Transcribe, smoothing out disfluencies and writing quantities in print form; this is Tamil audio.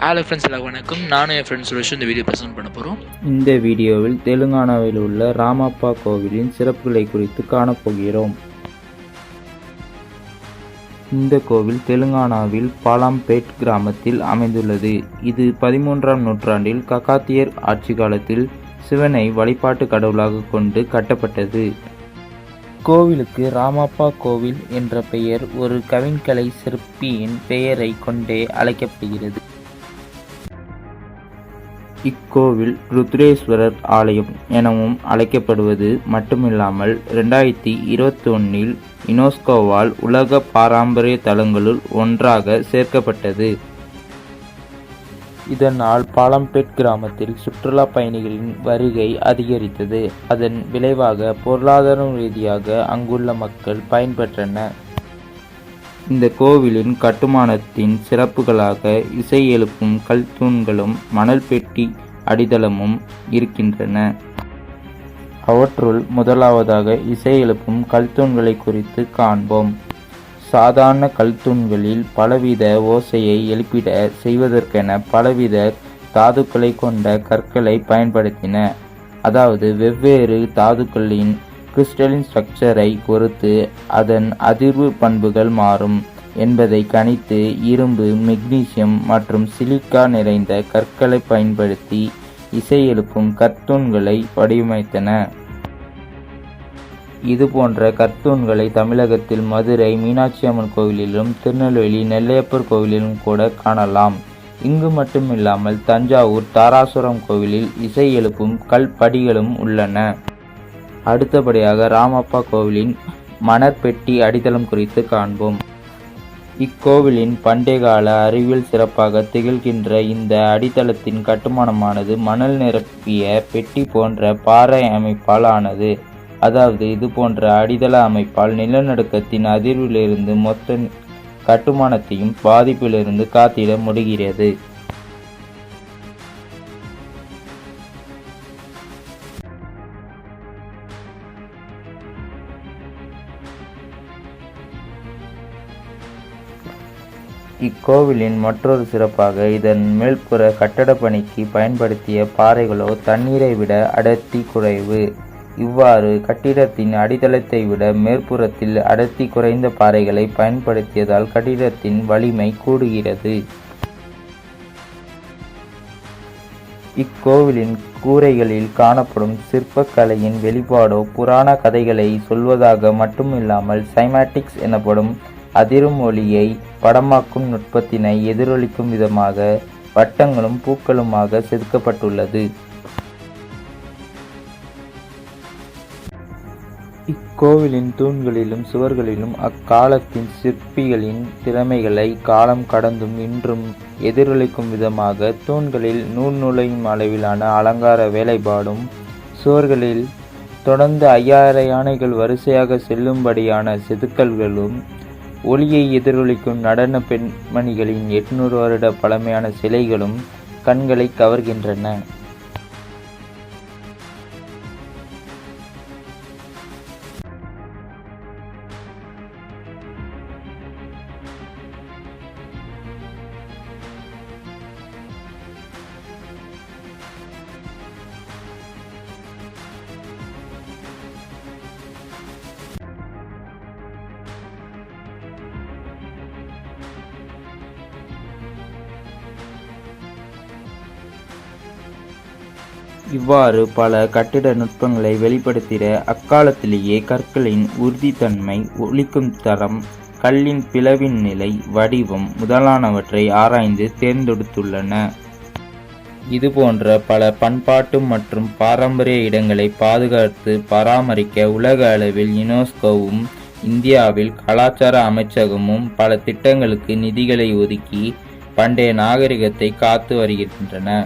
ஹலோ ஃப்ரெண்ட்ஸ், எல்லாம் வணக்கம். நானும் என் ஃப்ரெண்ட்ஸ் இந்த வீடியோ ப்ரெசென்ட் பண்ண போகிறோம். இந்த வீடியோவில் தெலுங்கானாவில் உள்ள ராமப்பா கோவிலின் சிறப்புகளை குறித்து காணப்போகிறோம். இந்த கோவில் தெலுங்கானாவில் பாலம்பேட் கிராமத்தில் அமைந்துள்ளது. இது 13ஆம் நூற்றாண்டில் ககாத்தியர் ஆட்சி காலத்தில் சிவனை வழிபாட்டு கடவுளாக கொண்டு கட்டப்பட்டது. கோவிலுக்கு ராமப்பா கோவில் என்ற பெயர் ஒரு கவின்கலை சிற்பியின் பெயரை கொண்டே அழைக்கப்படுகிறது. இக்கோவில் ருத்ரேஸ்வரர் ஆலயம் எனவும் அழைக்கப்படுவது மட்டுமில்லாமல் 2021இல் யுனெஸ்கோவால் உலக பாரம்பரிய தலங்களுள் ஒன்றாக சேர்க்கப்பட்டது. இதனால் பாலம்பேட் கிராமத்தில் சுற்றுலா பயணிகளின் வருகை அதிகரித்தது. அதன் விளைவாக பொருளாதார ரீதியாக அங்குள்ள மக்கள் பயன்பெற்றனர். இந்த கோவிலின் கட்டுமானத்தின் சிறப்புகளாக இசை எழுப்பும் கல் தூண்களும் மணல் பெட்டி அடித்தளமும் இருக்கின்றன. அவற்றுள் முதலாவதாக இசை எழுப்பும் கல் தூண்களை குறித்து காண்போம். சாதாரண கல் தூண்களில் பலவித ஓசையை எழுப்பிட செய்வதற்கென பலவித தாதுக்களை கொண்ட கற்களை பயன்படுத்தின. அதாவது வெவ்வேறு தாதுக்களின் கிறிஸ்டலின் ஸ்ட்ரக்சரை பொறுத்து அதன் அதிர்வு பண்புகள் மாறும் என்பதை கணித்து இரும்பு, மெக்னீசியம் மற்றும் சிலிக்கா நிறைந்த கற்களை பயன்படுத்தி இசை எழுப்பும் கற்தூண்களை வடிவமைத்தன. இதுபோன்ற கற்தூண்களை தமிழகத்தில் மதுரை மீனாட்சி அம்மன் கோவிலிலும் திருநெல்வேலி நெல்லையப்பர் கோவிலிலும் கூட காணலாம். இங்கு மட்டுமில்லாமல் தஞ்சாவூர் தாராசுரம் கோவிலில் இசை எழுப்பும் கல் படிகளும் உள்ளன. அடுத்தபடியாக ராமப்பா கோவிலின் மணற்பெட்டி அடித்தளம் குறித்து காண்போம். இக்கோவிலின் பண்டைய கால அறிவியல் சிறப்பாக திகழ்கின்ற இந்த அடித்தளத்தின் கட்டுமானமானது மணல் நிரப்பிய பெட்டி போன்ற பாறை அமைப்பால் ஆனது. அதாவது இது போன்ற அடித்தள அமைப்பால் நிலநடுக்கத்தின் அதிர்விலிருந்து மொத்த கட்டுமானத்தையும் பாதிப்பிலிருந்து காத்திட முடிகிறது. இக்கோவிலின் மற்றொரு சிறப்பாக இதன் மேல்புற கட்டட பணிக்கு பயன்படுத்திய பாறைகளோ தண்ணீரை விட அடர்த்தி குறைவு. இவ்வாறு கட்டிடத்தின் அடித்தளத்தை விட மேற்புறத்தில் அடர்த்தி குறைந்த பாறைகளை பயன்படுத்தியதால் கட்டிடத்தின் வலிமை கூடுகிறது. இக்கோவிலின் கூரைகளில் காணப்படும் சிற்பக்கலையின் வெளிப்பாடோ புராண கதைகளை சொல்வதாக மட்டுமில்லாமல் சைமாட்டிக்ஸ் எனப்படும் அதிரும் ஒளியை படமாக்கும் நுட்பத்தினை எதிரொலிக்கும் விதமாக வட்டங்களும் பூக்களுமாக செதுக்கப்பட்டுள்ளது. இக்கோவிலின் தூண்களிலும் சுவர்களிலும் அக்காலத்தின் சிற்பிகளின் திறமைகளை காலம் கடந்தும் இன்றும் எதிரொலிக்கும் விதமாக தூண்களில் நூல் நுழையும் அளவிலான அலங்கார வேலைப்பாடும், சுவர்களில் தொடர்ந்து 5000 யானைகள் வரிசையாக செல்லும்படியான செதுக்கல்களும், ஒளியை எதிரொலிக்கும் நடன பெண்மணிகளின் 800 வருட பழமையான சிலைகளும் கண்களை கவர்கின்றன. இவ்வாறு பல கட்டிட நுட்பங்களை வெளிப்படுத்திட அக்காலத்திலேயே கற்களின் உறுதித்தன்மை, ஒலிக்கும் தரம், கல்லின் பிளவின் நிலை, வடிவம் முதலானவற்றை ஆராய்ந்து தேர்ந்தெடுத்துள்ளன. இதுபோன்ற பல பண்பாட்டு மற்றும் பாரம்பரிய இடங்களை பாதுகாத்து பராமரிக்க உலக அளவில் யுனெஸ்கோவும் இந்தியாவில் கலாச்சார அமைச்சகமும் பல திட்டங்களுக்கு நிதிகளை ஒதுக்கி பண்டைய நாகரிகத்தை காத்து வருகின்றன.